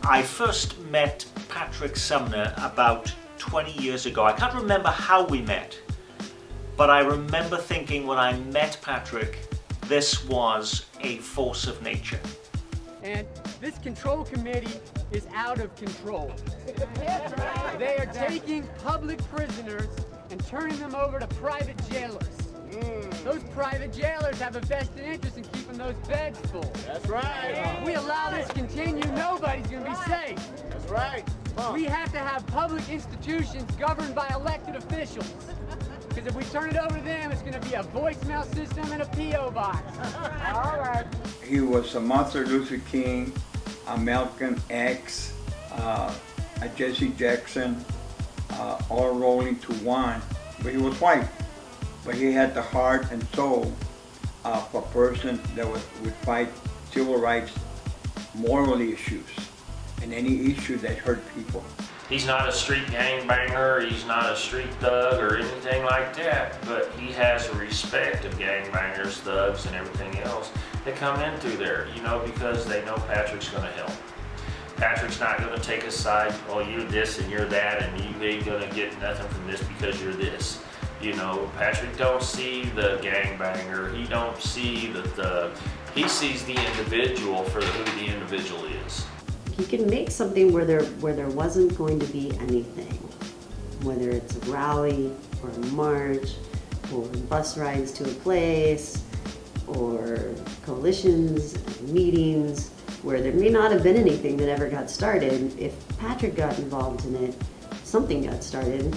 I first met Patrick Sumner about 20 years ago. I can't remember how we met, but I remember thinking when I met Patrick, this was a force of nature. And this control committee is out of control. They are taking public prisoners and turning them over to private jailers. Those private jailers have a vested interest in keeping those beds full. That's right. We allow this to continue, nobody's going to be safe. That's right. We have to have public institutions governed by elected officials. Because if we turn it over to them, it's going to be a voicemail system and a P.O. box. All right. He was a Martin Luther King, a Malcolm X, a Jesse Jackson, all rolled into one. But he was white. But he had the heart and soul of a person that would fight civil rights, moral issues, and any issue that hurt people. He's not a street gangbanger, he's not a street thug or anything like that, but he has a respect of gangbangers, thugs, and everything else that come in through there, you know, because they know Patrick's going to help. Patrick's not going to take a side, oh, you're this and you're that, and you ain't going to get nothing from this because you're this. You know, Patrick don't see the gangbanger, he don't see the thug, he sees the individual for who the individual is. He can make something where there wasn't going to be anything, whether it's a rally or a march or bus rides to a place or coalitions, meetings, where there may not have been anything that ever got started. If Patrick got involved in it, something got started,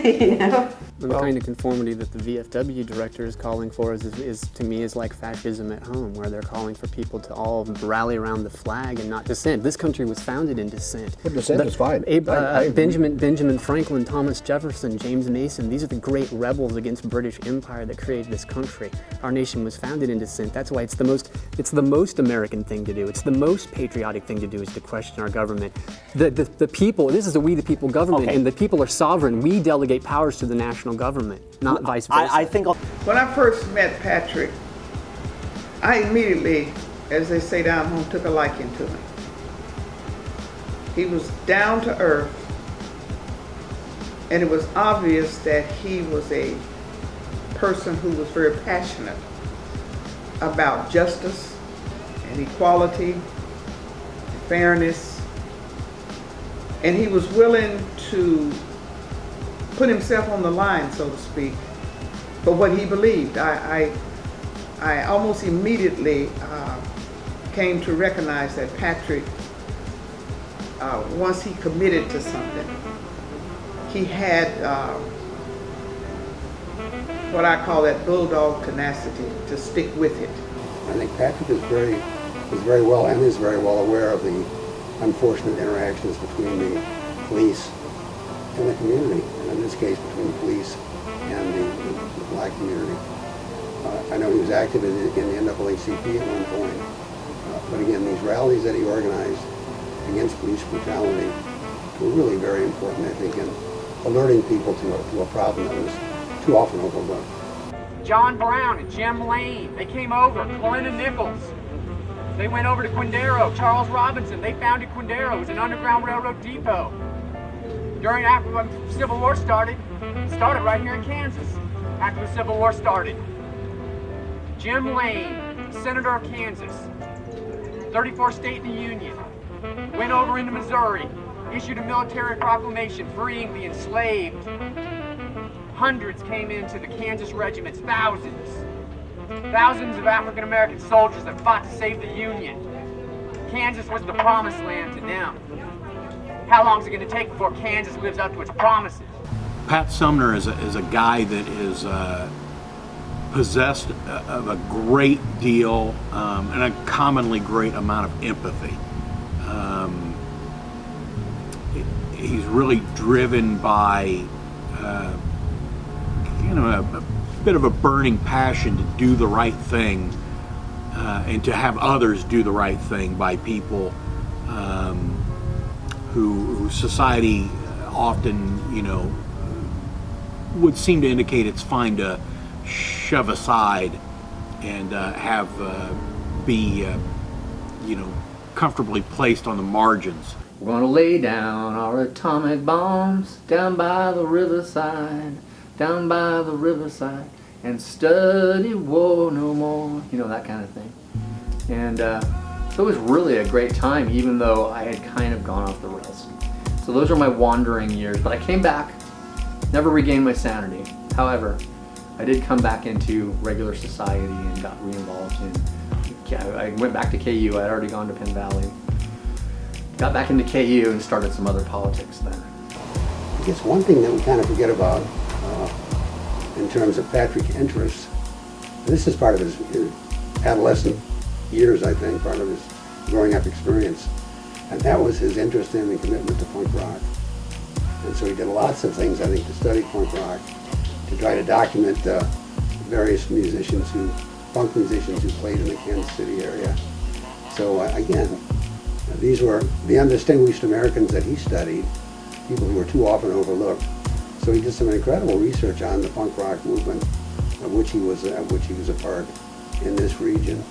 you know? The kind of conformity that the VFW director is calling for is to me, is like fascism at home, where they're calling for people to all rally around the flag and not dissent. This country was founded in dissent. Well, dissent is fine. Benjamin Franklin, Thomas Jefferson, James Mason, these are the great rebels against British Empire that created this country. Our nation was founded in dissent. That's why it's the most American thing to do. It's the most patriotic thing to do, is to question our government. The people, this is a we the people government, and the people are sovereign. We delegate powers to the national government, not vice versa. I think when I first met Patrick, I immediately, as they say down home, took a liking to him. He was down to earth, and it was obvious that he was a person who was very passionate about justice and equality and fairness, and he was willing to put himself on the line, so to speak, for what he believed. I almost immediately came to recognize that Patrick, once he committed to something, he had what I call that bulldog tenacity to stick with it. I think Patrick is very well aware of the unfortunate interactions between the police and the community, and in this case between the police and the black community. I know he was active in the NAACP at one point, but again, these rallies that he organized against police brutality were really very important, I think, in alerting people to a problem that was too often overlooked. John Brown and Jim Lane, they came over. Clorinda Nichols, they went over to Quindaro. Charles Robinson, they founded Quindaro. It was an underground railroad depot. After the Civil War started right here in Kansas, after the Civil War started. Jim Lane, Senator of Kansas, 34th state in the Union, went over into Missouri, issued a military proclamation freeing the enslaved. Hundreds came into the Kansas regiments, thousands of African American soldiers that fought to save the Union. Kansas was the promised land to them. How long is it going to take before Kansas lives up to its promises? Pat Sumner is a guy that is possessed of a great deal and a commonly great amount of empathy. he's really driven by a bit of a burning passion to do the right thing and to have others do the right thing by people who society often, would seem to indicate it's fine to shove aside and be comfortably placed on the margins. We're gonna lay down our atomic bombs down by the riverside, and study war no more. That kind of thing. And so it was really a great time, even though I had kind of gone off the rails. So those are my wandering years. But I came back, never regained my sanity. However, I did come back into regular society and got re-involved in. I went back to KU. I had already gone to Penn Valley. Got back into KU and started some other politics then. I guess one thing that we kind of forget about in terms of Patrick's interests, this is part of his adolescent years, I think, part of his growing up experience, and that was his interest in and commitment to punk rock. And so he did lots of things, I think, to study punk rock, to try to document various punk musicians who played in the Kansas City area. So again, these were the undistinguished Americans that he studied, people who were too often overlooked. So he did some incredible research on the punk rock movement, of which he was a part in this region.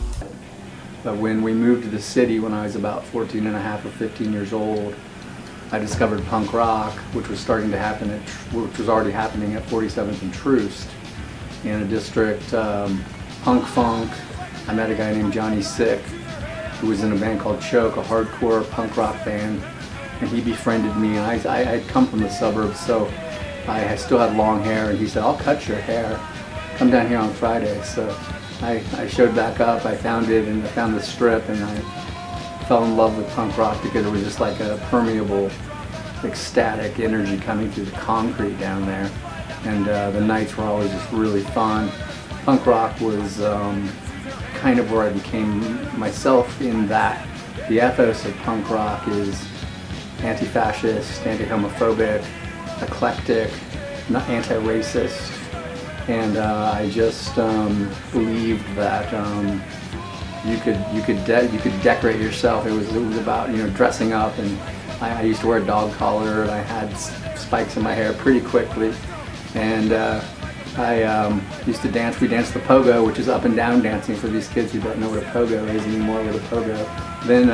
But when we moved to the city when I was about 14 and a half or 15 years old, I discovered punk rock, which was starting to happen which was already happening at 47th and Troost in a district, punk funk. I met a guy named Johnny Sick, who was in a band called Choke, a hardcore punk rock band, and he befriended me. And I had come from the suburbs, so I still had long hair, and he said, "I'll cut your hair. Come down here on Friday." So I showed back up, I found it, and I found the strip, and I fell in love with punk rock because it was just like a permeable, ecstatic energy coming through the concrete down there. And the nights were always just really fun. Punk rock was kind of where I became myself, in that the ethos of punk rock is anti-fascist, anti-homophobic, eclectic, not anti-racist, and I just believed that you could decorate yourself. It was about dressing up, and I used to wear a dog collar, and I had spikes in my hair pretty quickly, and I used to dance. We danced the pogo, which is up and down dancing for these kids who don't know what a pogo is anymore. With a pogo, then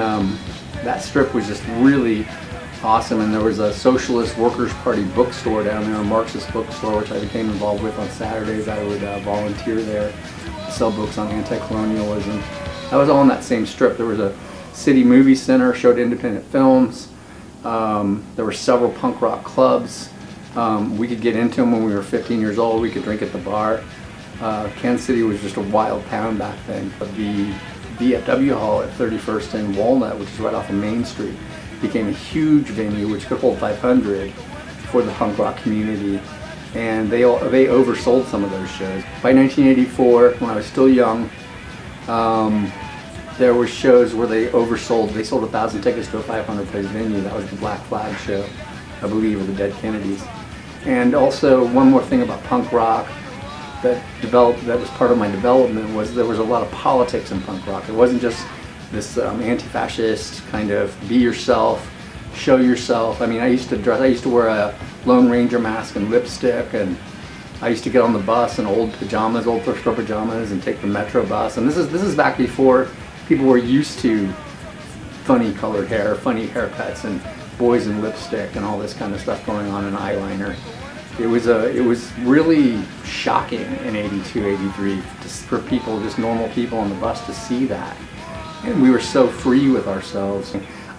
that strip was just really awesome, and there was a Socialist Workers' Party bookstore down there, a Marxist bookstore, which I became involved with on Saturdays. I would volunteer there, sell books on anti-colonialism. That was all in that same strip. There was a city movie center, showed independent films. There were several punk rock clubs. We could get into them when we were 15 years old. We could drink at the bar. Kansas City was just a wild town back then. But the VFW hall at 31st and Walnut, which is right off of Main Street, became a huge venue which could hold 500 for the punk rock community, and they oversold some of those shows. By 1984, when I was still young, there were shows where they oversold. They sold 1,000 tickets to a 500-place venue. That was the Black Flag show, I believe, or the Dead Kennedys. And also, one more thing about punk rock that was part of my development was there was a lot of politics in punk rock. It wasn't just this anti-fascist kind of be yourself, show yourself. I mean, I used to wear a Lone Ranger mask and lipstick, and I used to get on the bus in old pajamas, old thrift store pajamas, and take the Metro bus. And this is back before people were used to funny colored hair, funny haircuts, and boys in lipstick and all this kind of stuff going on, and eyeliner. It was really shocking in 82, 83 for people, just normal people on the bus, to see that. And we were so free with ourselves.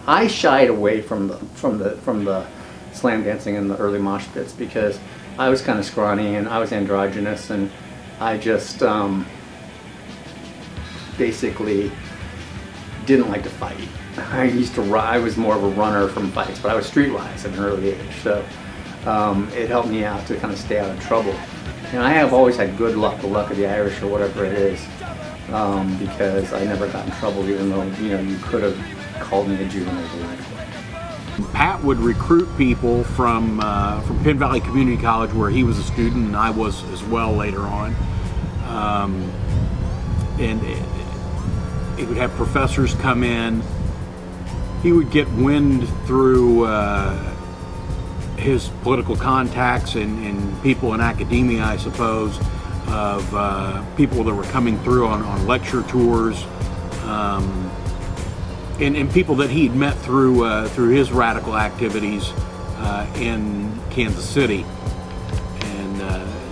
I shied away from the slam dancing and the early mosh pits because I was kind of scrawny and I was androgynous, and I just basically didn't like to fight. I was more of a runner from fights, but I was streetwise at an early age, so it helped me out to kind of stay out of trouble. And I have always had good luck, the luck of the Irish or whatever it is, because I never got in trouble, even though you could have called me a juvenile delinquent. Pat would recruit people from Penn Valley Community College, where he was a student, and I was as well later on. And he would have professors come in. He would get wind through his political contacts and people in academia, I suppose, of people that were coming through on lecture tours. And people that he'd met through his radical activities in Kansas City, and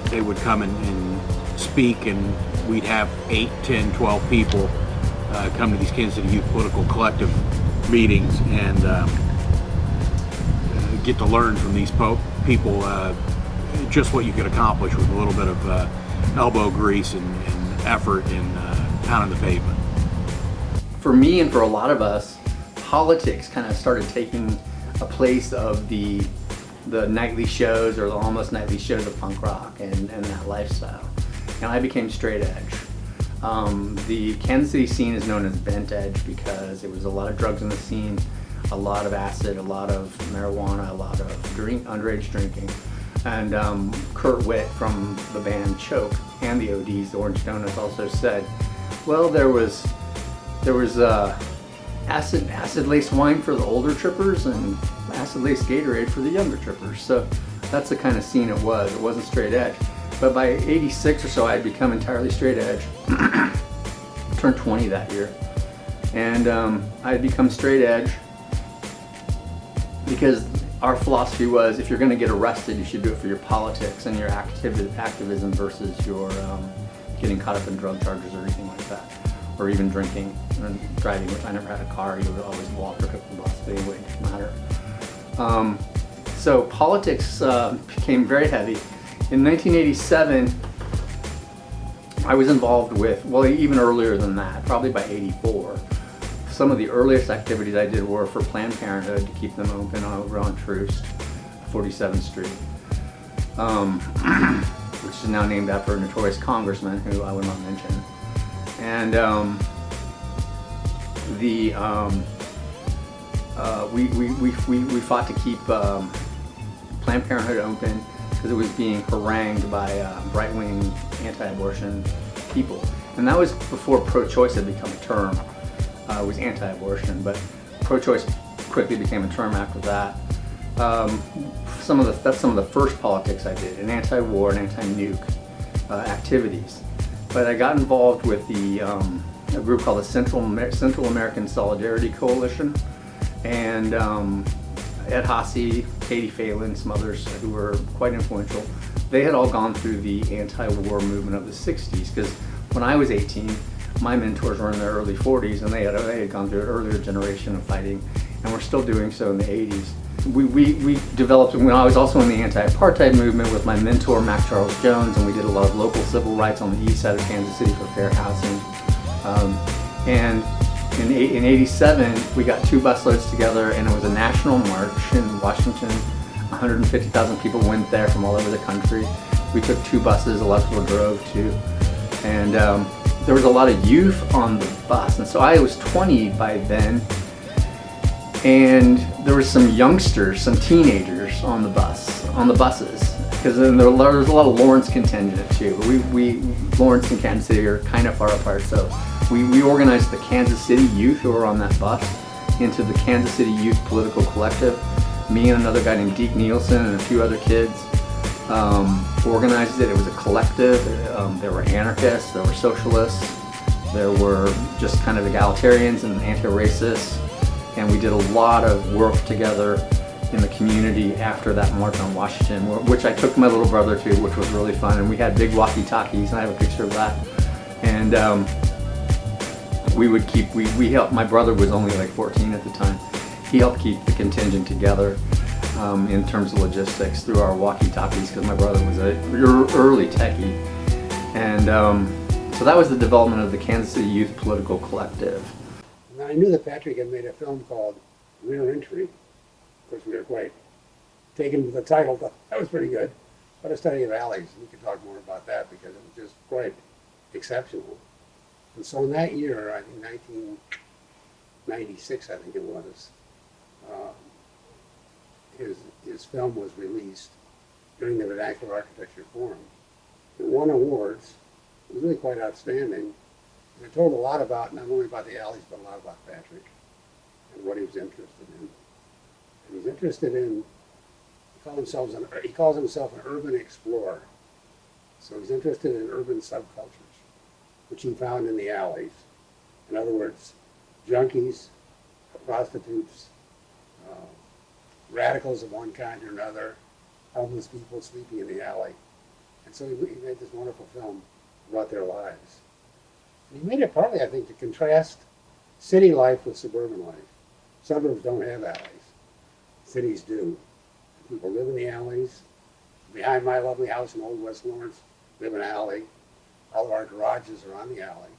they would come and speak, and we'd have 8, 10, 12 people come to these Kansas City Youth Political Collective meetings and get to learn from these people just what you could accomplish with a little bit of elbow grease and effort and pounding the pavement. For me and for a lot of us, politics kind of started taking a place of the nightly shows or the almost nightly shows of punk rock and that lifestyle. And I became straight edge. The Kansas City scene is known as bent edge because there was a lot of drugs in the scene, a lot of acid, a lot of marijuana, a lot of underage drinking. And Kurt Witt from the band Choke and the ODs, the Orange Donuts, also said, well, there was acid-laced wine for the older trippers and acid-laced Gatorade for the younger trippers. So that's the kind of scene it was. It wasn't straight edge. But by 86 or so, I had become entirely straight edge. Turned 20 that year. And I had become straight edge because our philosophy was, if you're going to get arrested, you should do it for your politics and your activism versus your getting caught up in drug charges or anything like that. Or even drinking and driving, which I never had a car. You would always walk or took the bus, but anyway, it didn't matter. So politics became very heavy. In 1987, I was involved with, well, even earlier than that, probably by 84. Some of the earliest activities I did were for Planned Parenthood to keep them open over on Troost, 47th Street, which is now named after a notorious congressman who I will not mention. And we fought to keep Planned Parenthood open because it was being harangued by right-wing anti-abortion people. And that was before pro-choice had become a term. It was anti-abortion, but pro-choice quickly became a term after that. That's some of the first politics I did, and anti-war and anti-nuke activities. But I got involved with a group called the Central American Solidarity Coalition, and Ed Hasse, Katie Phelan, some others who were quite influential. They had all gone through the anti-war movement of the 60s, because when I was 18, my mentors were in their early 40s, and they had gone through an earlier generation of fighting, and were still doing so in the 80s. We developed, when I was also in the anti-apartheid movement with my mentor, Mac Charles Jones, and we did a lot of local civil rights on the east side of Kansas City for fair housing. And in 87, we got 2 busloads together, and it was a national march in Washington. 150,000 people went there from all over the country. We took 2 buses, a lot of people drove too. And there was a lot of youth on the bus. And so I was 20 by then. And there were some youngsters, some teenagers on the buses, because then there was a lot of Lawrence contingent too. Lawrence and Kansas City are kind of far apart, so we organized the Kansas City youth who were on that bus into the Kansas City Youth Political Collective. Me and another guy named Deke Nielsen and a few other kids organized it. It was a collective. There were anarchists, there were socialists, there were just kind of egalitarians and anti-racists. And we did a lot of work together in the community after that march on Washington, which I took my little brother to, which was really fun. And we had big walkie-talkies, and I have a picture of that. And we helped, my brother was only like 14 at the time. He helped keep the contingent together in terms of logistics through our walkie-talkies, because my brother was an early techie. And so that was the development of the Kansas City Youth Political Collective. And I knew that Patrick had made a film called Rear Entry. Of course, we were quite taken with the title. That was pretty good. But a study of alleys, we could talk more about that because it was just quite exceptional. And so in that year, I think '96, I think it was, his film was released during the Vernacular Architecture Forum. It won awards. It was really quite outstanding. And it told a lot about, not only about the alleys, but a lot about Patrick and what he was interested in. And he's interested in, he calls himself an urban explorer. So he's interested in urban subcultures, which he found in the alleys. In other words, junkies, prostitutes, radicals of one kind or another, homeless people sleeping in the alley. And so he made this wonderful film about their lives. And he made it partly, I think, to contrast city life with suburban life. Suburbs don't have alleys. Cities do. People live in the alleys. Behind my lovely house in Old West Lawrence, we have an alley. All of our garages are on the alley.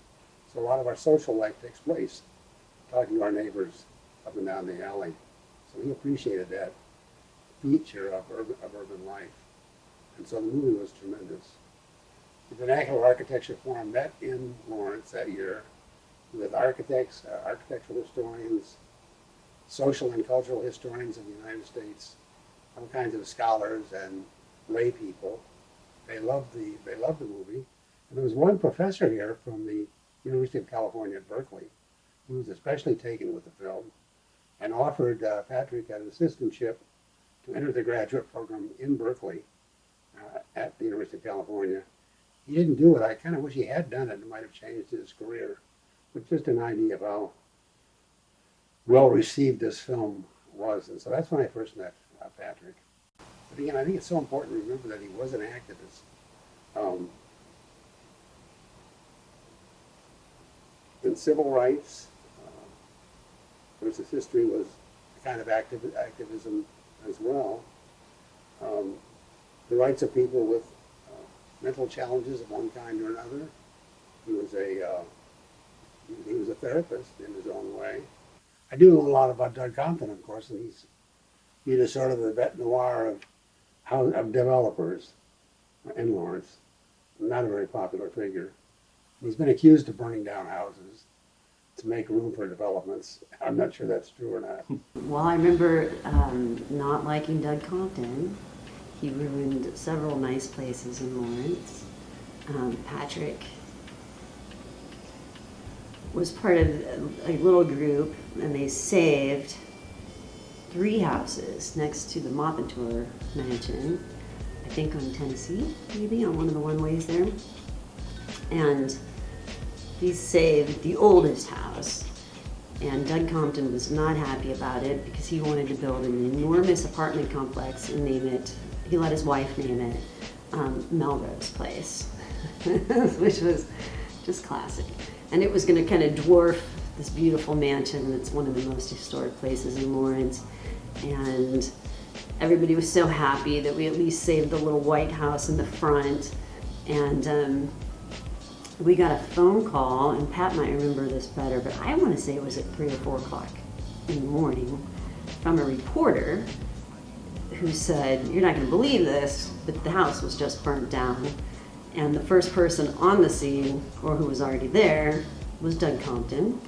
So a lot of our social life takes place talking to our neighbors up and down the alley. So he appreciated that feature of urban life. And so the movie was tremendous. The Vernacular Architecture Forum met in Lawrence that year with architects, architectural historians, social and cultural historians of the United States, all kinds of scholars and lay people. They loved the movie. And there was one professor here from the University of California at Berkeley who was especially taken with the film and offered Patrick an assistantship to enter the graduate program in Berkeley at the University of California. He didn't do it. I kind of wish he had done it. It might have changed his career. But just an idea of how well received this film was. And so that's when I first met Patrick. But again, I think it's so important to remember that he was an activist in civil rights. Of course, his history was a kind of activism as well. The rights of people with mental challenges of one kind or another. He was a therapist in his own way. I do know a lot about Doug Compton, of course, and he is sort of the vet noir of developers in Lawrence. Not a very popular figure. He's been accused of burning down houses to make room for developments. I'm not sure that's true or not. Well, I remember not liking Doug Compton. He ruined several nice places in Lawrence. Patrick was part of a little group, and they saved 3 houses next to the Moppentour mansion, I think on Tennessee, maybe, on one of the one-ways there. And he saved the oldest house, and Doug Compton was not happy about it because he wanted to build an enormous apartment complex and name it, he let his wife name it, Melrose Place, which was just classic. And it was going to kind of dwarf this beautiful mansion that's one of the most historic places in Lawrence. And everybody was so happy that we at least saved the little white house in the front. And we got a phone call, and Pat might remember this better, but I want to say it was at 3 or 4 o'clock in the morning, from a reporter who said, "You're not going to believe this, but the house was just burnt down." And the first person on the scene, or who was already there, was Doug Compton,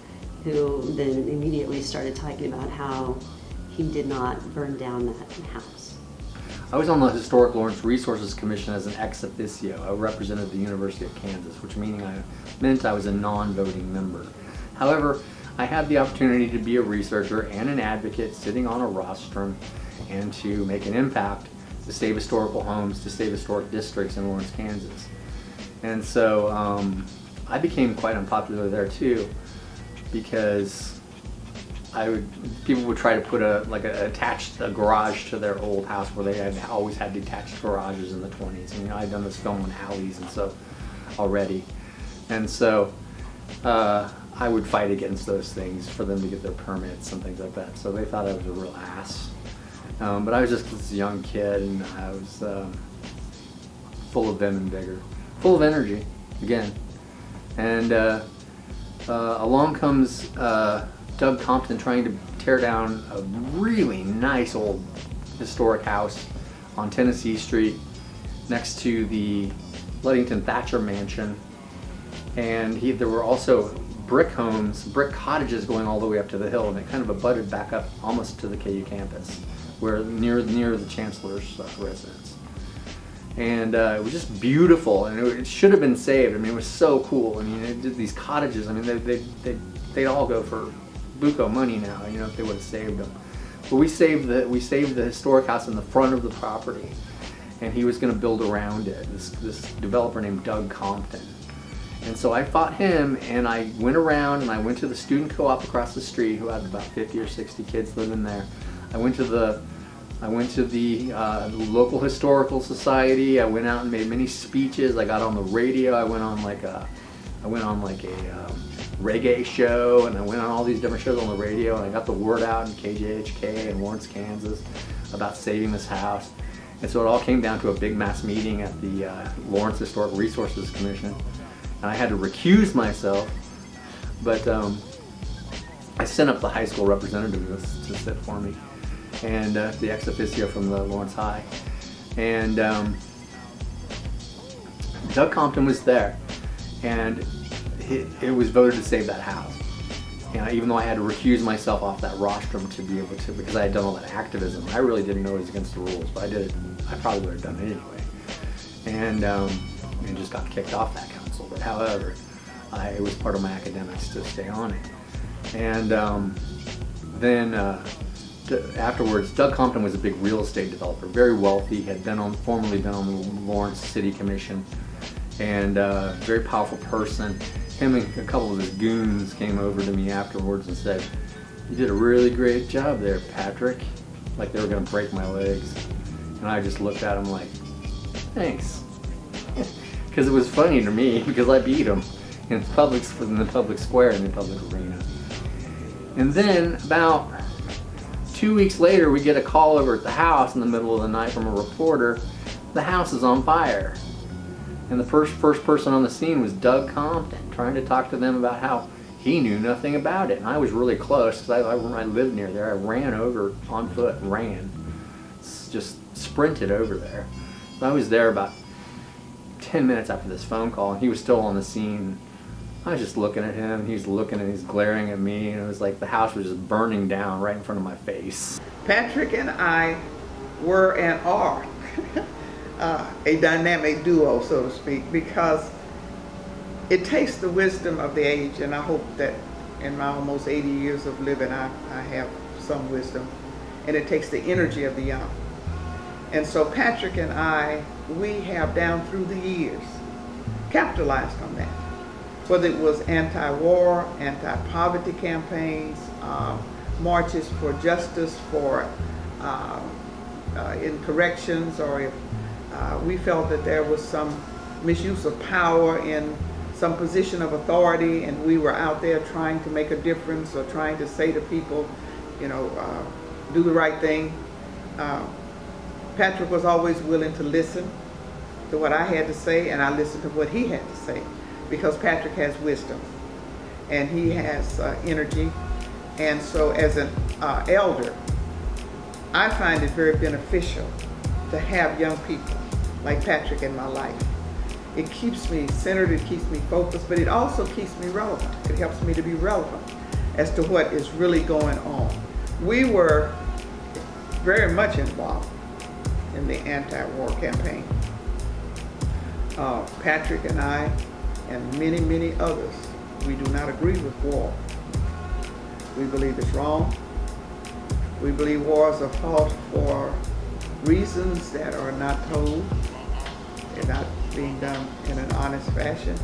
who then immediately started talking about how he did not burn down that house. I was on the Historic Lawrence Resources Commission as an ex officio. I represented the University of Kansas, which meant I was a non-voting member. However, I had the opportunity to be a researcher and an advocate sitting on a rostrum and to make an impact to save historical homes, to save historic districts in Lawrence, Kansas. And so I became quite unpopular there too, because people would try to put a garage to their old house where they had always had detached garages in the 20s. And I'd done this film on alleys and so already. And so I would fight against those things for them to get their permits and things like that. So they thought I was a real ass. But I was just this young kid, and I was full of vim and vigor, full of energy, again. And along comes Doug Compton trying to tear down a really nice old historic house on Tennessee Street next to the Ludington Thatcher Mansion. And there were also brick homes, brick cottages going all the way up to the hill, and it kind of abutted back up almost to the KU campus, where near the chancellor's residence. And it was just beautiful, and it should have been saved. I mean, it was so cool. I mean, these cottages, I mean, they'd all go for buco money now, you know, if they would have saved them. But we saved the historic house in the front of the property, and he was going to build around it. This developer named Doug Compton. And so I fought him, and I went around, and I went to the student co-op across the street, who had about 50 or 60 kids living there. I went to the local historical society. I went out and made many speeches. I got on the radio. I went on like a reggae show, and I went on all these different shows on the radio, and I got the word out in KJHK in Lawrence, Kansas, about saving this house. And so it all came down to a big mass meeting at the Lawrence Historic Resources Commission, and I had to recuse myself, but I sent up the high school representative to sit for me, and the ex officio from the Lawrence High, and Doug Compton was there, and it was voted to save that house. And even though I had to recuse myself off that rostrum to be able to, because I had done all that activism, I really didn't know it was against the rules, but I did it. I probably would have done it anyway, and just got kicked off that council. But however, it was part of my academics to stay on it. And then afterwards, Doug Compton was a big real estate developer, very wealthy, had formerly been on the Lawrence City Commission, and very powerful person. Him and a couple of his goons came over to me afterwards and said, "You did a really great job there, Patrick," like they were going to break my legs. And I just looked at him like, "Thanks," because it was funny to me, because I beat him in the public square, in the public arena. And then about 2 weeks later, we get a call over at the house in the middle of the night from a reporter. The house is on fire. And the first person on the scene was Doug Compton, trying to talk to them about how he knew nothing about it. And I was really close, because I lived near there. I ran over on foot, just sprinted over there. I was there about 10 minutes after this phone call, and he was still on the scene. I was just looking at him, he's glaring at me, and it was like the house was just burning down right in front of my face. Patrick and I were and are a dynamic duo, so to speak, because it takes the wisdom of the age, and I hope that in my almost 80 years of living, I have some wisdom, and it takes the energy of the young. And so Patrick and I, we have down through the years capitalized on that, whether it was anti-war, anti-poverty campaigns, marches for justice, for in corrections, or if we felt that there was some misuse of power in some position of authority, and we were out there trying to make a difference, or trying to say to people, you know, do the right thing. Patrick was always willing to listen to what I had to say, and I listened to what he had to say, because Patrick has wisdom and he has energy. And so as an elder, I find it very beneficial to have young people like Patrick in my life. It keeps me centered, it keeps me focused, but it also keeps me relevant. It helps me to be relevant as to what is really going on. We were very much involved in the anti-war campaign. Patrick and I, and many, many others, we do not agree with war. We believe it's wrong. We believe wars are fought for reasons that are not told. They're not being done in an honest fashion.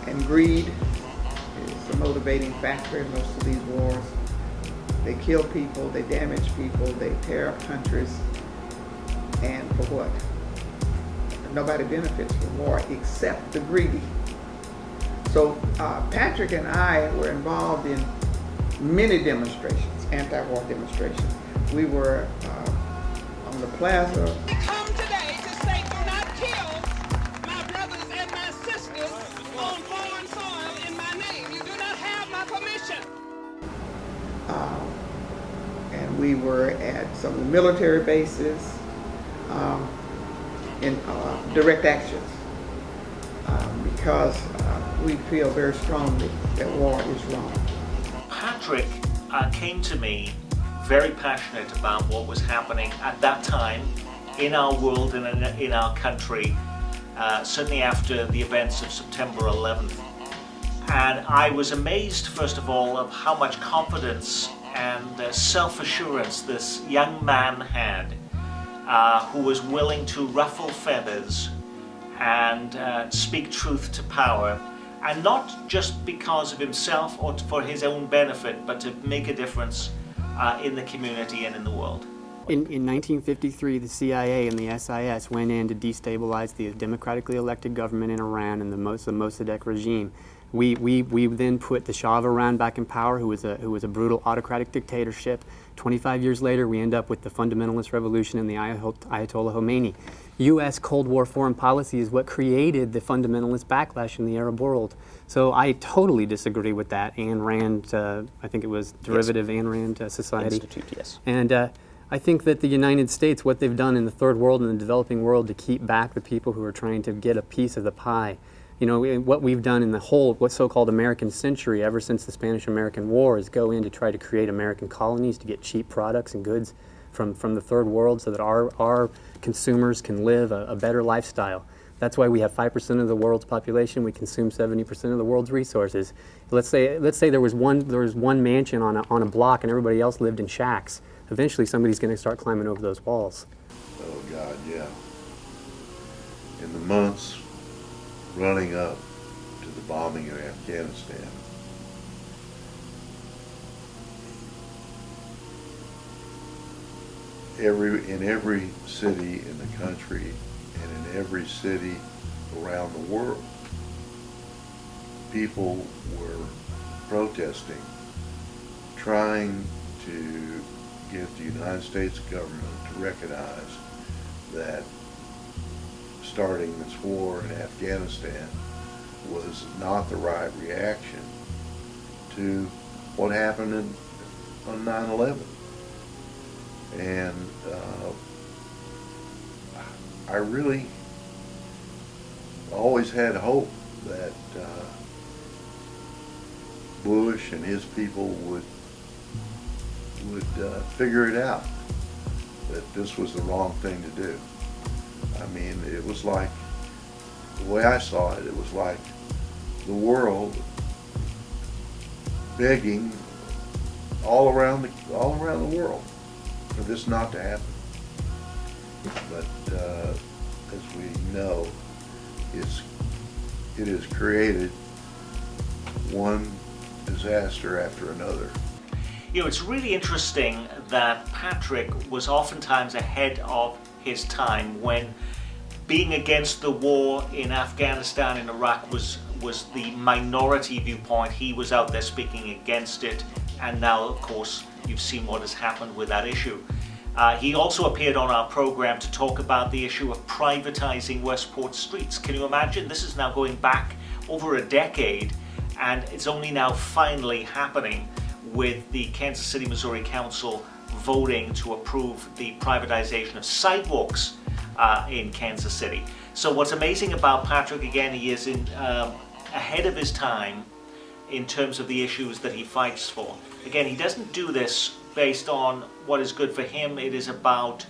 And greed is the motivating factor in most of these wars. They kill people, they damage people, they tear up countries. And for what? Nobody benefits from war except the greedy. So Patrick and I were involved in many demonstrations, anti-war demonstrations. We were on the plaza. I come today to say, do not kill my brothers and my sisters on foreign soil in my name. You do not have my permission. And we were at some of the military bases in direct actions because we feel very strongly that war is wrong. Patrick came to me very passionate about what was happening at that time in our world and in our country, certainly after the events of September 11th. And I was amazed, first of all, of how much confidence and self-assurance this young man had, who was willing to ruffle feathers and speak truth to power, and not just because of himself or for his own benefit, but to make a difference in the community and in the world. In 1953, the CIA and the SIS went in to destabilize the democratically elected government in Iran and the Mossadegh regime. We then put the Shah of Iran back in power, who was a brutal autocratic dictatorship. 25 years later, we end up with the fundamentalist revolution and the Ayatollah Khomeini. U.S. Cold War foreign policy is what created the fundamentalist backlash in the Arab world. So I totally disagree with that Ayn Rand, I think it was derivative Ayn Rand Society. Institute, yes. And I think that the United States, what they've done in the third world and the developing world to keep back the people who are trying to get a piece of the pie, you know, what we've done in the whole, what's so-called American century, ever since the Spanish-American War, is go in to try to create American colonies to get cheap products and goods from the third world so that our consumers can live a better lifestyle. That's why we have 5% of the world's population. We consume 70% of the world's resources. Let's say there was one mansion on a block and everybody else lived in shacks. Eventually, somebody's going to start climbing over those walls. Oh God, yeah. In the months running up to the bombing of Afghanistan, in every city in the country and in every city around the world, people were protesting, trying to get the United States government to recognize that starting this war in Afghanistan was not the right reaction to what happened on 9/11. And I really always had hope that Bush and his people would figure it out, that this was the wrong thing to do. I mean, it was like, the way I saw it, it was like the world begging all around the world for this not to happen. But as we know, it has created one disaster after another. You know, it's really interesting that Patrick was oftentimes ahead of his time when being against the war in Afghanistan and Iraq was the minority viewpoint. He was out there speaking against it, and now, of course, you've seen what has happened with that issue. He also appeared on our program to talk about the issue of privatizing Westport streets. Can you imagine? This is now going back over a decade, and it's only now finally happening with the Kansas City, Missouri Council voting to approve the privatization of sidewalks in Kansas City. So what's amazing about Patrick, again, he is ahead of his time in terms of the issues that he fights for. Again, he doesn't do this based on what is good for him. It is about,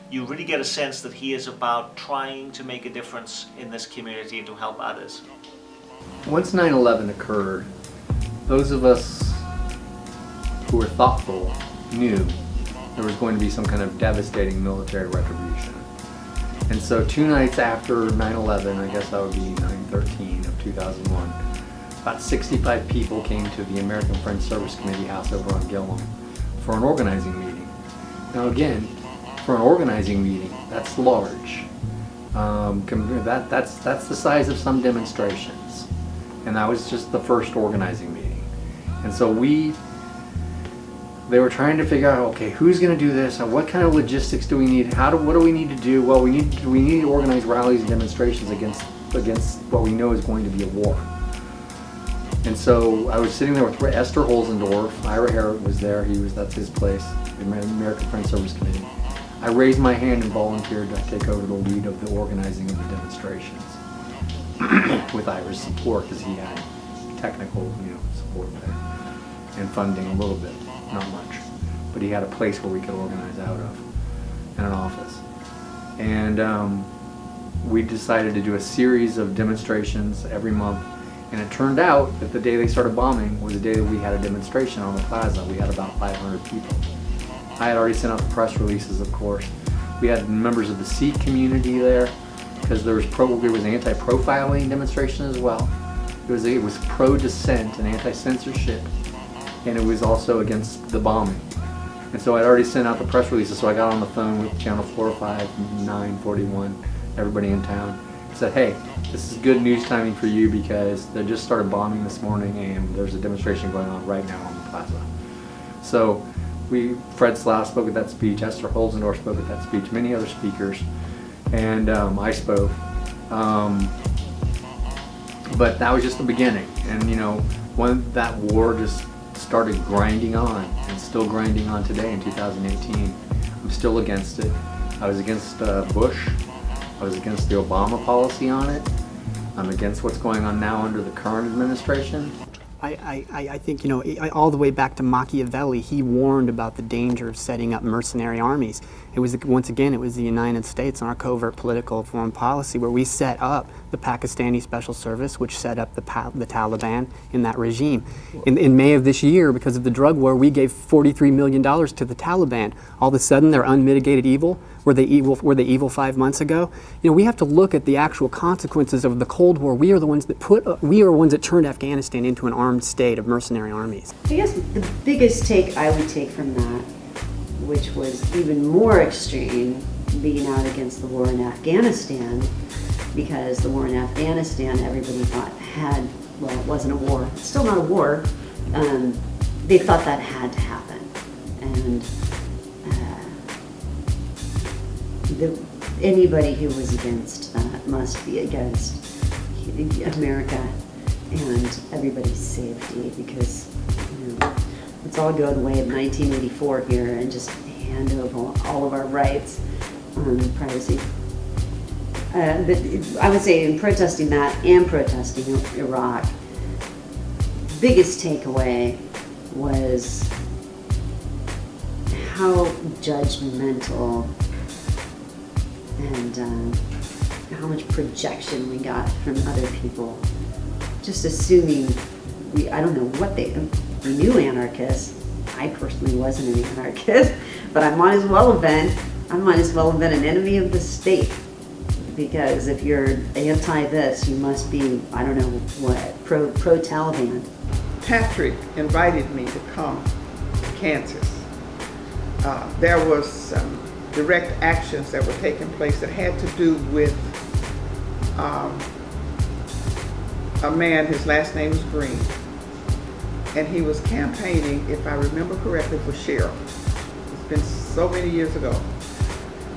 you really get a sense that he is about trying to make a difference in this community and to help others. Once 9/11 occurred, those of us who were thoughtful knew there was going to be some kind of devastating military retribution. And so 2 nights after 9/11, I guess that would be 9/13 of 2001, about 65 people came to the American Friends Service Committee house over on Gillum for an organizing meeting. Now again, for an organizing meeting, that's large. That's the size of some demonstrations. And that was just the first organizing meeting. And so they were trying to figure out, okay, who's going to do this, and what kind of logistics do we need? What do we need to do? Well, we need to organize rallies and demonstrations against what we know is going to be a war. And so I was sitting there with Esther Holzendorf. Ira Harrod was there. That's his place, the American Friends Service Committee. I raised my hand and volunteered to take over the lead of the organizing of the demonstrations. with Ira's support, because he had technical, support there and funding a little bit, not much, but he had a place where we could organize out of and an office. And we decided to do a series of demonstrations every month, and it turned out that the day they started bombing was the day that we had a demonstration on the plaza. We had about 500 people. I had already sent out the press releases, of course. We had members of the Sikh community there, because there was an anti-profiling demonstration as well. It was pro-dissent and anti-censorship, and it was also against the bombing. And so I'd already sent out the press releases, so I got on the phone with Channel 405, 941, everybody in town. I said, hey, this is good news timing for you because they just started bombing this morning and there's a demonstration going on right now on the plaza. So Fred Slough spoke at that speech, Esther Holzendorf spoke at that speech, many other speakers, and I spoke. But that was just the beginning. And when that war just started grinding on, and still grinding on today in 2018, I'm still against it. I was against Bush. I was against the Obama policy on it. I'm against what's going on now under the current administration. I think, all the way back to Machiavelli, he warned about the danger of setting up mercenary armies. It was, once again, it was the United States and our covert political foreign policy where we set up the Pakistani Special Service, which set up the Taliban in that regime. In May of this year, because of the drug war, we gave $43 million to the Taliban. All of a sudden, they're unmitigated evil. Were they evil 5 months ago? We have to look at the actual consequences of the Cold War. We are the ones that turned Afghanistan into an armed state of mercenary armies. I guess the biggest take I would take from that, which was even more extreme, being out against the war in Afghanistan, because the war in Afghanistan, everybody thought it wasn't a war. It's still not a war. They thought that had to happen. And anybody who was against that must be against America and everybody's safety, because let's all go the way of 1984 here and just hand over all of our rights on privacy. But I would say in protesting that and protesting Iraq, the biggest takeaway was how judgmental and how much projection we got from other people, just assuming I don't know what we knew anarchists. I personally wasn't an anarchist, but I might as well have been an enemy of the state, because if you're anti this, you must be, I don't know what, pro Taliban. Patrick invited me to come to Kansas. There was some direct actions that were taking place that had to do with a man, his last name is Green, and he was campaigning, if I remember correctly, for sheriff. It's been so many years ago.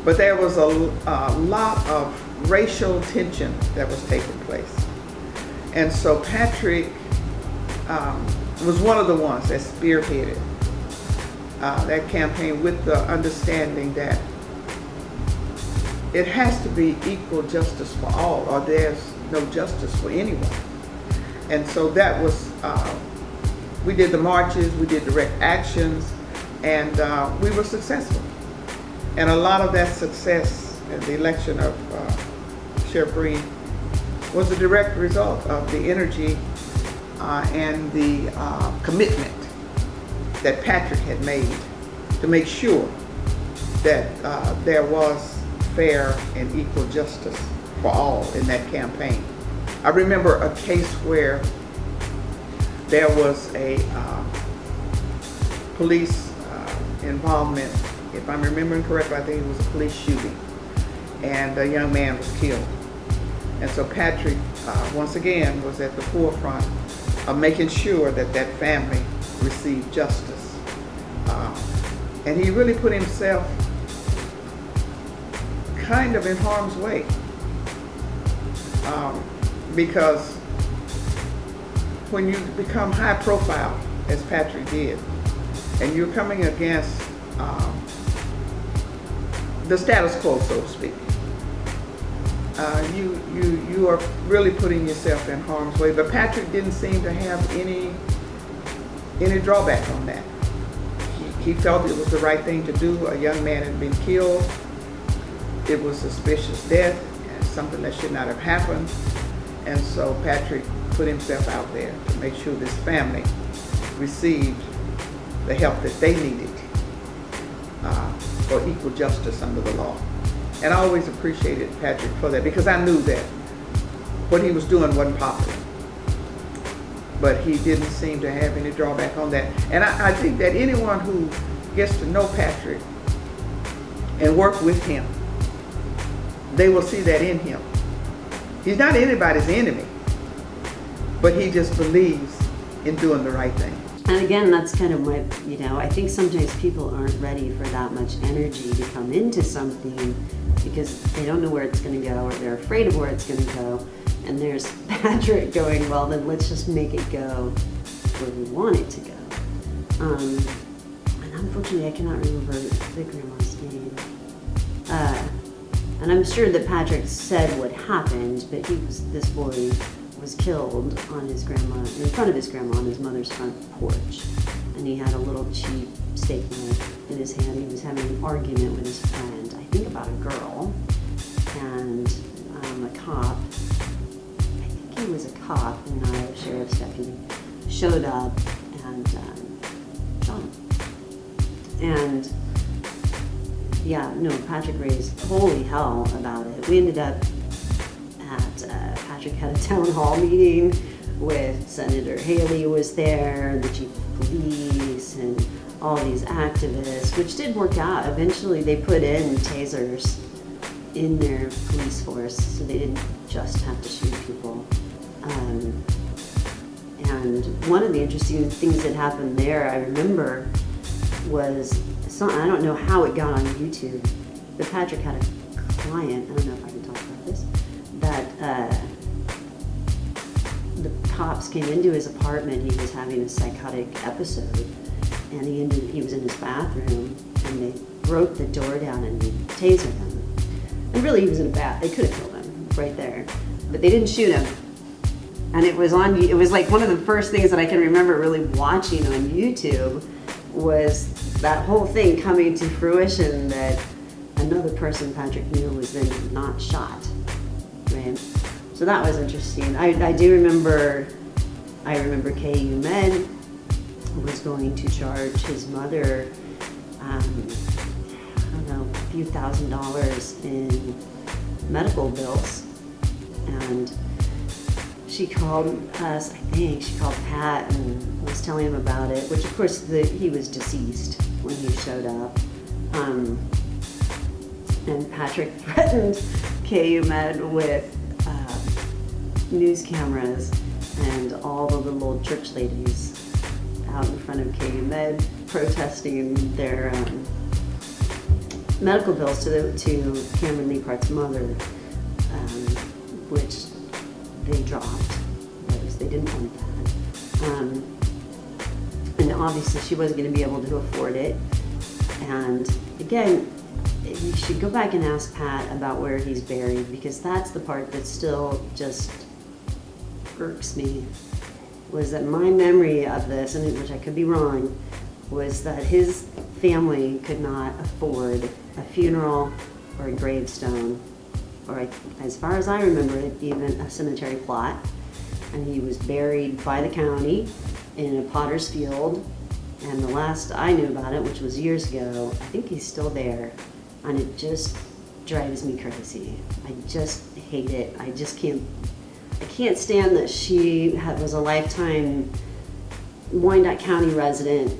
But there was a lot of racial tension that was taking place. And so Patrick was one of the ones that spearheaded that campaign, with the understanding that it has to be equal justice for all, or there's no justice for anyone. And so that was, we did the marches, we did direct actions, and we were successful. And a lot of that success in the election of Sheriff Green was a direct result of the energy and the commitment that Patrick had made to make sure that there was fair and equal justice for all in that campaign. I remember a case where there was a police involvement. If I'm remembering correctly, I think it was a police shooting, and a young man was killed. And so Patrick, once again, was at the forefront of making sure that that family received justice. And he really put himself kind of in harm's way, because when you become high profile, as Patrick did, and you're coming against the status quo, so to speak, you are really putting yourself in harm's way. But Patrick didn't seem to have any drawback on that. He felt it was the right thing to do. A young man had been killed. It was suspicious death, and something that should not have happened. And so Patrick put himself out there to make sure this family received the help that they needed for equal justice under the law. And I always appreciated Patrick for that, because I knew that what he was doing wasn't popular. But he didn't seem to have any drawback on that. And I think that anyone who gets to know Patrick and work with him, they will see that in him. He's not anybody's enemy, but he just believes in doing the right thing. And again, that's kind of my, I think sometimes people aren't ready for that much energy to come into something because they don't know where it's going to go, or they're afraid of where it's going to go. And there's Patrick going, well, then let's just make it go where we want it to go. And unfortunately, I cannot remember the grandma's name. And I'm sure that Patrick said what happened, but this boy was killed on his grandma, in front of his grandma on his mother's front porch. And he had a little cheap steak knife in his hand. He was having an argument with his friend, I think about a girl, and a cop. He was a cop, not a sheriff's deputy, showed up and shot him. And Patrick raised holy hell about it. We ended up Patrick had a town hall meeting with Senator Haley was there, and the chief of police, and all these activists, which did work out. Eventually they put in tasers in their police force, so they didn't just have to shoot people. And one of the interesting things that happened there, I remember, was, I don't know how it got on YouTube, but Patrick had a client, I don't know if I can talk about this, that the cops came into his apartment. He was having a psychotic episode, and he was in his bathroom, and they broke the door down and tasered him. And really, he was in a bath. They could have killed him right there, but they didn't shoot him. And it was like one of the first things that I can remember really watching on YouTube was that whole thing coming to fruition, that another person Patrick knew was then not shot, right? So that was interesting. I do remember, KU Med was going to charge his mother, a few $1,000s in medical bills. And she called us, she called Pat and was telling him about it, which of course he was deceased when he showed up. And Patrick threatened KU Med with news cameras and all the little old church ladies out in front of KU Med protesting their medical bills to Cameron Leapart's mother, which they dropped because they didn't want that. And obviously she wasn't going to be able to afford it. And again, you should go back and ask Pat about where he's buried, because that's the part that still just irks me, was that my memory of this, and which I could be wrong, was that his family could not afford a funeral or a gravestone, or as far as I remember it, even a cemetery plot. And he was buried by the county in a potter's field. And the last I knew about it, which was years ago, I think he's still there. And it just drives me crazy. I just hate it. I can't stand that she was a lifetime Wyandotte County resident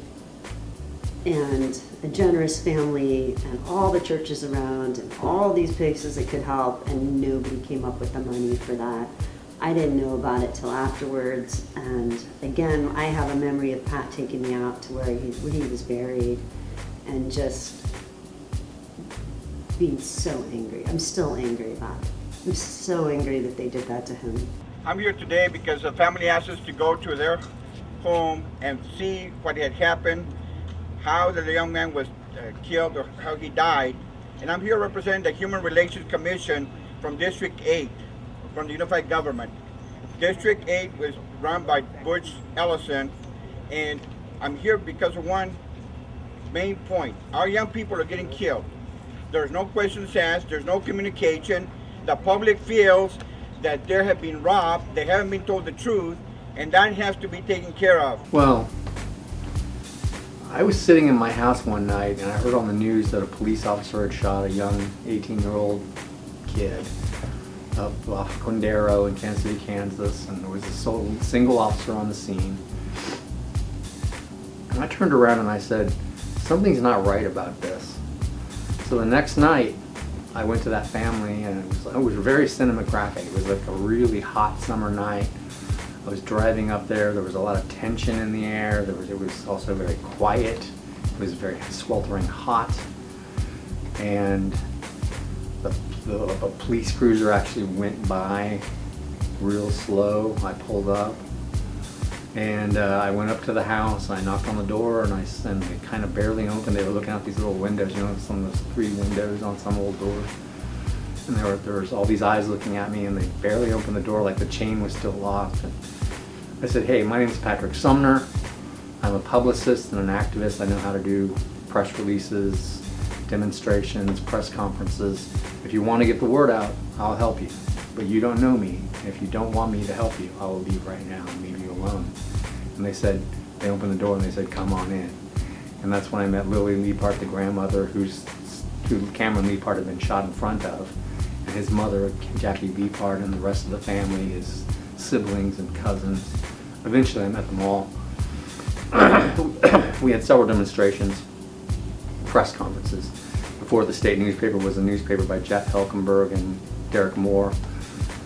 and a generous family and all the churches around and all these places that could help, and nobody came up with the money for that. I didn't know about it till afterwards, and again, I have a memory of Pat taking me out to where he was buried and just being so angry. I'm still angry about it. I'm so angry that they did that to him. I'm here today because the family asked us to go to their home and see what had happened, how the young man was killed or how he died. And I'm here representing the Human Relations Commission from District 8, from the Unified Government. District 8 was run by Butch Ellison, and I'm here because of one main point. Our young people are getting killed. There's no questions asked, there's no communication. The public feels that they have been robbed, they haven't been told the truth, and that has to be taken care of. Well, I was sitting in my house one night and I heard on the news that a police officer had shot a young 18-year-old kid up off Quindaro in Kansas City, Kansas, and there was a single officer on the scene. And I turned around and I said, something's not right about this. So the next night, I went to that family and it was very cinematographic. It was like a really hot summer night. I was driving up there. There was a lot of tension in the air. It was also very quiet. It was very sweltering hot. And a police cruiser actually went by real slow. I pulled up and I went up to the house. I knocked on the door and they kind of barely opened. They were looking out these little windows, you know, some of those 3 windows on some old doors. And there was all these eyes looking at me, and they barely opened the door, like the chain was still locked. And I said, hey, my name's Patrick Sumner. I'm a publicist and an activist. I know how to do press releases, demonstrations, press conferences. If you want to get the word out, I'll help you. But you don't know me. If you don't want me to help you, I will leave right now and leave you alone. And they opened the door and they said, come on in. And that's when I met Lily Liepart, the grandmother who Cameron Liepart had been shot in front of. And his mother, Jackie Liepart, and the rest of the family, his siblings and cousins. Eventually I met them all. We had several demonstrations, press conferences. Before the state newspaper was a newspaper by Jeff Helkenberg and Derek Moore,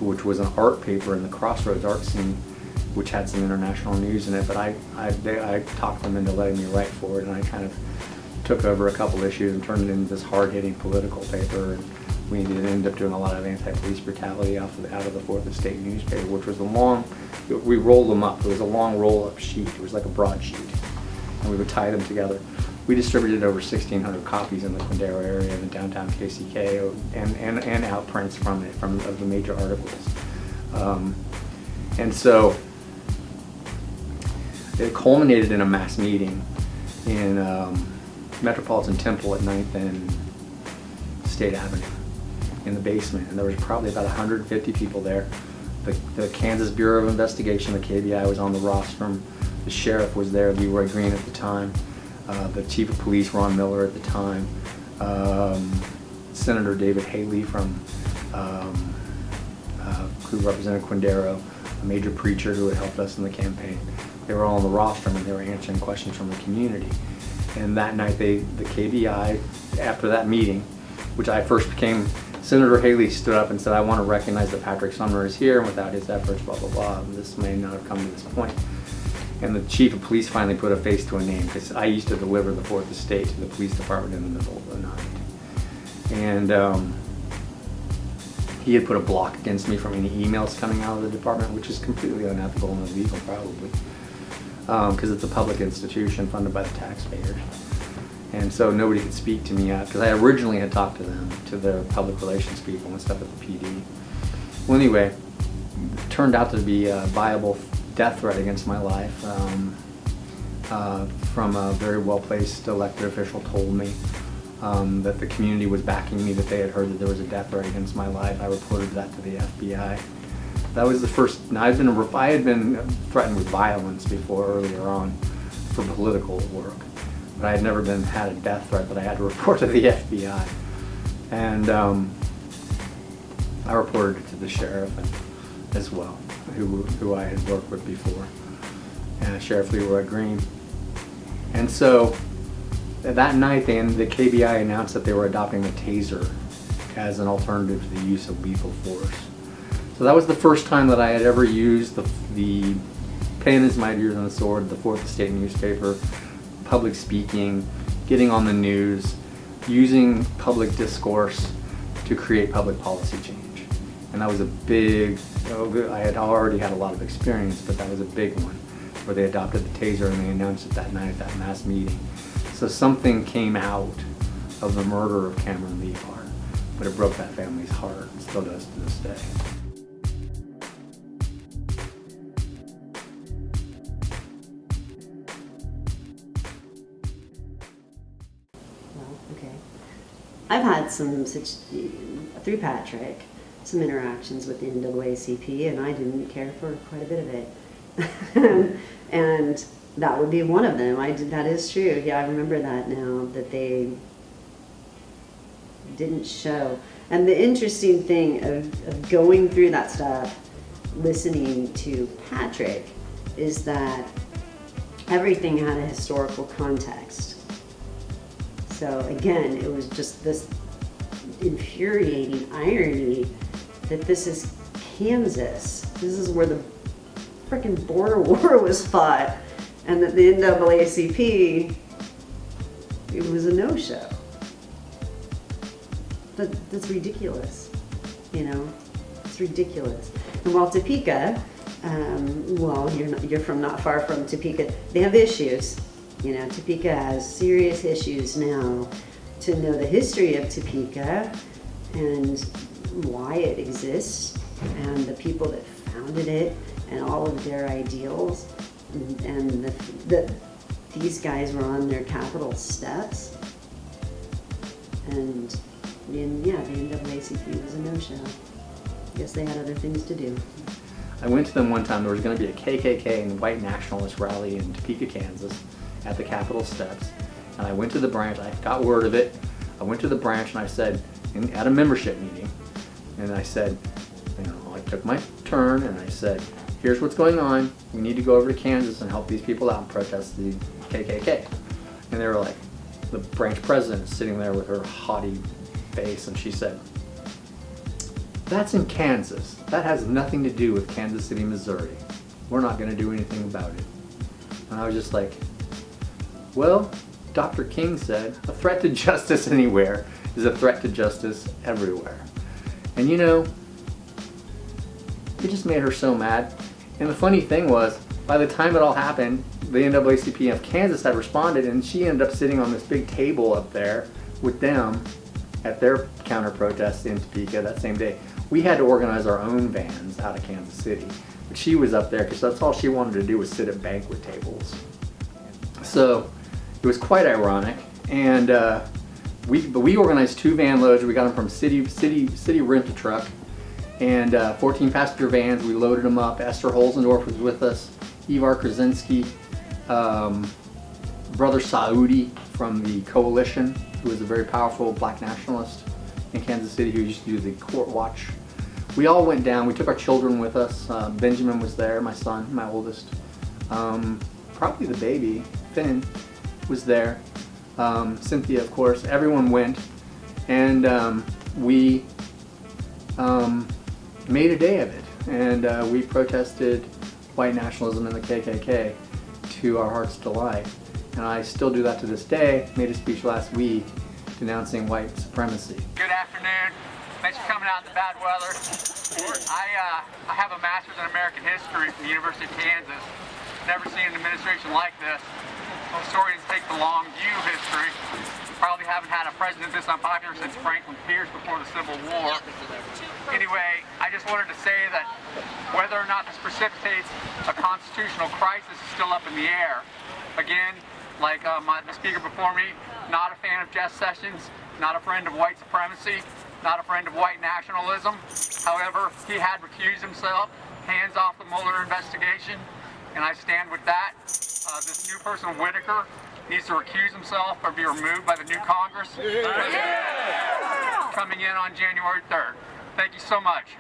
which was an art paper in the Crossroads art scene, which had some international news in it, but I talked them into letting me write for it, and I kind of took over a couple issues and turned it into this hard-hitting political paper. And we ended up doing a lot of anti-police brutality out of the Fourth Estate newspaper, which was we rolled them up. It was a long roll-up sheet. It was like a broadsheet, and we would tie them together. We distributed over 1,600 copies in the Quindaro area and downtown KCK, and outprints from it, of the major articles. And so it culminated in a mass meeting in Metropolitan Temple at 9th and State Avenue in the basement, and there was probably about 150 people there. The Kansas Bureau of Investigation, the KBI, was on the rostrum. The sheriff was there, Leroy Green, at the time. The chief of police, Ron Miller, at the time. Senator David Haley who represented Quindaro, a major preacher who had helped us in the campaign. They were all on the rostrum and they were answering questions from the community. And that night, the KBI, after that meeting, which I first became, Senator Haley stood up and said, I want to recognize that Patrick Sumner is here, and without his efforts, blah, blah, blah. And this may not have come to this point. And the chief of police finally put a face to a name, because I used to deliver the Fourth Estate to the police department in the middle of the night. And he had put a block against me from any emails coming out of the department, which is completely unethical and illegal, probably, because it's a public institution funded by the taxpayers. And so nobody could speak to me because I originally had talked to them, to their public relations people and stuff at the PD. Well, anyway, it turned out to be a viable death threat against my life from a very well-placed elected official told me that the community was backing me, that they had heard that there was a death threat against my life. I reported that to the FBI. That was the first. Now, I had been threatened with violence before, earlier on, for political work, but I had never had a death threat that I had to report to the FBI. And I reported it to the sheriff as well, who I had worked with before, Sheriff Leroy Green. And so that night, the KBI announced that they were adopting the taser as an alternative to the use of lethal force. So that was the first time that I had ever used the pen is mightier than the sword, the Fourth Estate newspaper, public speaking, getting on the news, using public discourse to create public policy change. And that was a big, I had already had a lot of experience, but that was a big one, where they adopted the taser and they announced it that night at that mass meeting. So something came out of the murder of Cameron Liepart, but it broke that family's heart, and still does to this day. Well, okay. I've had some such, through Patrick, some interactions with the NAACP, and I didn't care for quite a bit of it. And that would be one of them. That is true. Yeah, I remember that now, that they didn't show. And the interesting thing of going through that stuff, listening to Patrick, is that everything had a historical context. So again, it was just this infuriating irony that this is Kansas. This is where the frickin' border war was fought, and that the NAACP, it was a no-show. That's ridiculous, you know? It's ridiculous. And while Topeka, well, you're from not far from Topeka, they have issues. You know, Topeka has serious issues now. To know the history of Topeka and why it exists and the people that founded it and all of their ideals, and these guys were on their Capitol steps, and yeah, the NAACP was a no-show. Guess they had other things to do. I went to them one time. There was going to be a KKK and white nationalist rally in Topeka, Kansas at the Capitol steps. And I went to the branch. I got word of it. I went to the branch and I said, at a membership meeting, and I said, you know, I took my turn and I said, here's what's going on. We need to go over to Kansas and help these people out and protest the KKK. And they were like, the branch president is sitting there with her haughty face, and she said, that's in Kansas. That has nothing to do with Kansas City, Missouri. We're not going to do anything about it. And I was just like, well, Dr. King said, a threat to justice anywhere is a threat to justice everywhere. And you know, it just made her so mad. And the funny thing was, by the time it all happened, the NAACP of Kansas had responded, and she ended up sitting on this big table up there with them at their counter protest in Topeka that same day. We had to organize our own vans out of Kansas City, but she was up there because that's all she wanted to do was sit at banquet tables. So it was quite ironic, and we organized 2 van loads. We got them from City Rent-A-Truck, and 14 passenger vans. We loaded them up. Esther Holzendorf was with us, Ivar Krasinski, Brother Saudi from the Coalition, who was a very powerful black nationalist in Kansas City who used to do the court watch. We all went down. We took our children with us. Benjamin was there, my son, my oldest. Probably the baby, Finn, was there. Cynthia, of course. Everyone went, and we made a day of it. And we protested white nationalism and the KKK to our heart's delight. And I still do that to this day. Made a speech last week denouncing white supremacy. Good afternoon. Thanks for coming out in the bad weather. I have a master's in American history from the University of Kansas. Never seen an administration like this. Historians take the long view of history. Probably haven't had a president this unpopular since Franklin Pierce before the Civil War. Anyway, I just wanted to say that whether or not this precipitates a constitutional crisis is still up in the air. Again, like the speaker before me, not a fan of Jeff Sessions, not a friend of white supremacy, not a friend of white nationalism. However, he had recused himself, hands off the Mueller investigation, and I stand with that. This new person, Whitaker, needs to recuse himself or be removed by the new Congress. Coming in on January 3rd. Thank you so much.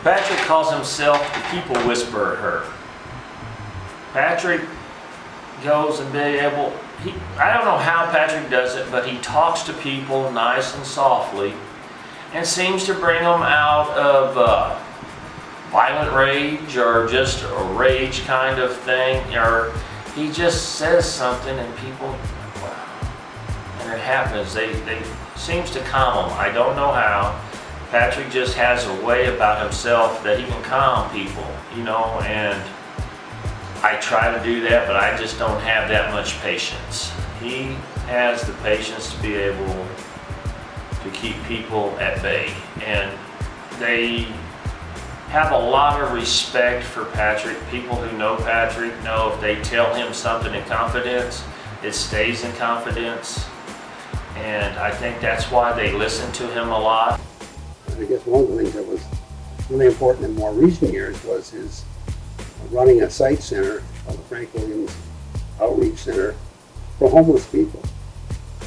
Patrick calls himself the people whisperer. Patrick goes and be able, I don't know how Patrick does it, but he talks to people nice and softly and seems to bring them out of violent rage or just a rage kind of thing, or he just says something and people, wow, and it happens. They seems to calm them. I don't know how. Patrick just has a way about himself that he can calm people, you know, and I try to do that, but I just don't have that much patience. He has the patience to be able to keep people at bay, and they have a lot of respect for Patrick. People who know Patrick know if they tell him something in confidence, it stays in confidence, and I think that's why they listen to him a lot. And I guess one of the things that was really important in more recent years was his running a site center called the Frank Williams Outreach Center for homeless people.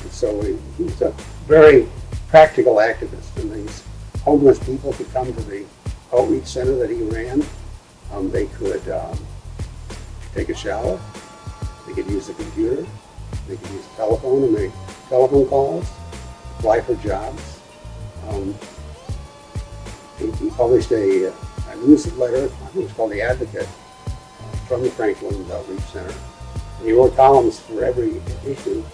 And so he was a very practical activist, and these homeless people could come to the outreach center that he ran. They could take a shower, they could use the computer, they could use the telephone and make telephone calls, apply for jobs. He published a newsletter, I think it was called The Advocate, from the Frank Williams Outreach Center. And he wrote columns for every issue,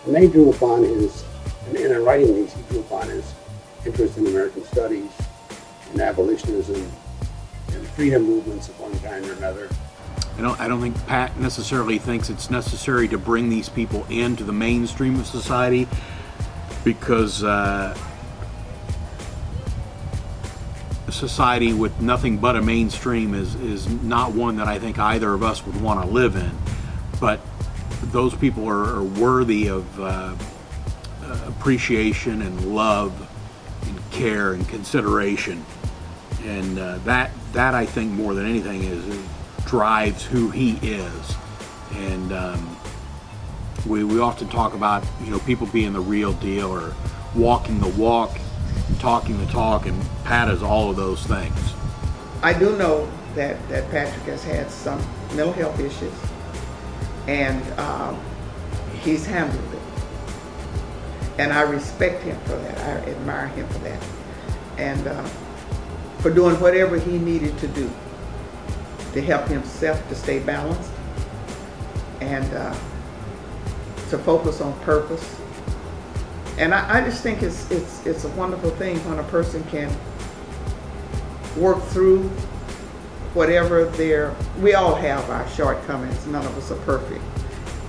and they drew upon his, and in writing these, he drew upon his interest in American studies, in abolitionism, and freedom movements of one kind or another. I don't think Pat necessarily thinks it's necessary to bring these people into the mainstream of society, because a society with nothing but a mainstream is not one that I think either of us would want to live in. But those people are worthy of appreciation and love and care and consideration, and that I think more than anything drives who he is. And we often talk about people being the real deal or walking the walk, talking the talk, and Pat is all of those things. I do know that Patrick has had some mental health issues, and he's handled it. And I respect him for that. I admire him for that. And for doing whatever he needed to do to help himself to stay balanced and to focus on purpose. And I just think it's a wonderful thing when a person can work through whatever we all have our shortcomings. None of us are perfect.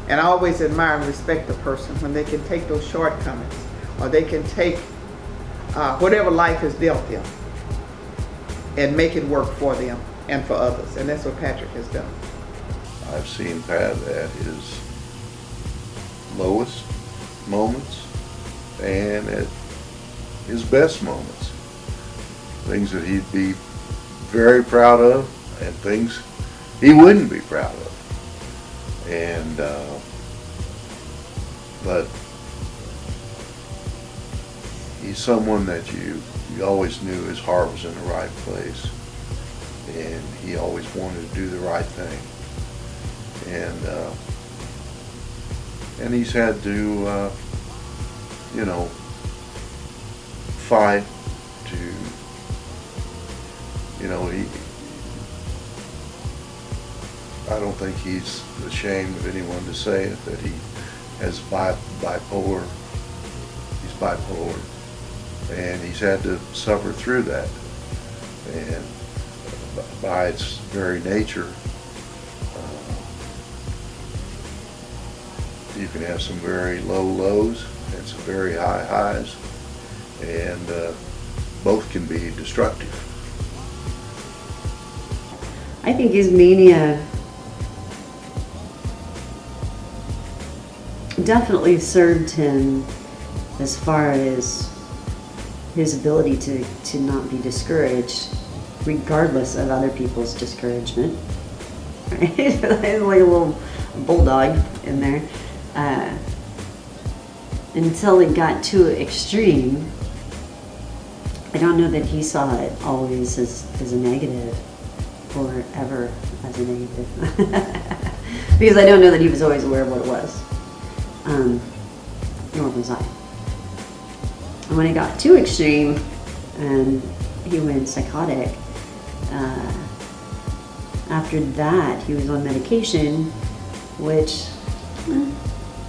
And I always admire and respect a person when they can take those shortcomings, or they can take whatever life has dealt them and make it work for them and for others. And that's what Patrick has done. I've seen Pat at his lowest moments and at his best moments. Things that he'd be very proud of and things he wouldn't be proud of. And but he's someone that you always knew his heart was in the right place, and he always wanted to do the right thing. And he's had to fight to I don't think he's ashamed of anyone to say it, that he has bipolar. He's bipolar, and he's had to suffer through that. And by its very nature, you can have some very low lows and some very high highs, and both can be destructive. I think his mania definitely served him as far as his ability to not be discouraged, regardless of other people's discouragement. Right? Like a little bulldog in there. Until it got too extreme, I don't know that he saw it always as a negative or ever as a negative. Because I don't know that he was always aware of what it was. Nor was I. And when it got too extreme and he went psychotic, after that he was on medication, which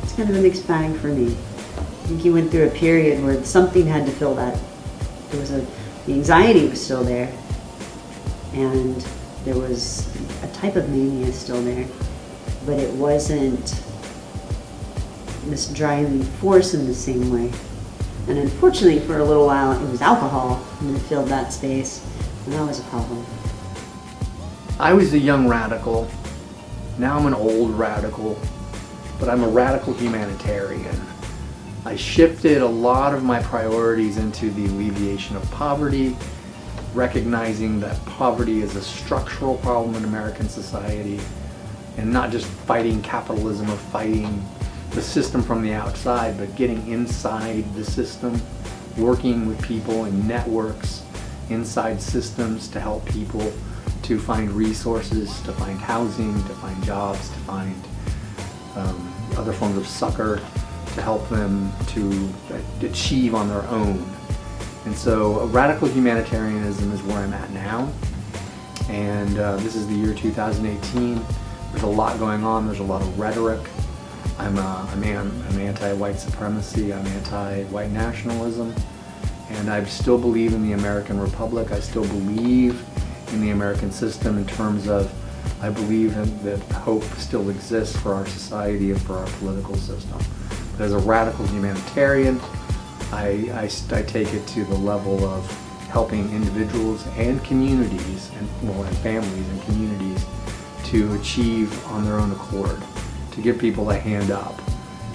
it's kind of a mixed bag for me. I think he went through a period where something had to fill that. The anxiety was still there, and There was a type of mania still there, but it wasn't this driving force in the same way. And unfortunately, for a little while, it was alcohol that filled that space, and that was a problem. I was a young radical. Now I'm an old radical, but I'm a radical humanitarian. I shifted a lot of my priorities into the alleviation of poverty, recognizing that poverty is a structural problem in American society, and not just fighting capitalism or fighting the system from the outside, but getting inside the system, working with people in networks, inside systems to help people to find resources, to find housing, to find jobs, to find other forms of succor, to help them to achieve on their own. And so radical humanitarianism is where I'm at now. And this is the year 2018. There's a lot going on. There's a lot of rhetoric. I'm anti-white supremacy. I'm anti-white nationalism. And I still believe in the American Republic. I still believe in the American system in terms of I believe that hope still exists for our society and for our political system. But as a radical humanitarian, I take it to the level of helping individuals and communities, and families and communities, to achieve on their own accord, to give people a hand up,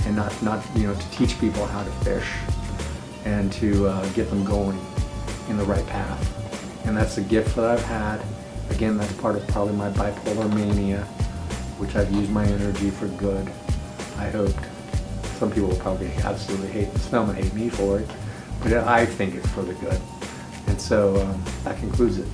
and not to teach people how to fish, and to get them going in the right path. And that's a gift that I've had. Again, that's part of probably my bipolar mania, which I've used my energy for good, I hoped. Some people will probably absolutely hate this film and hate me for it, but I think it's for the good. And so that concludes it.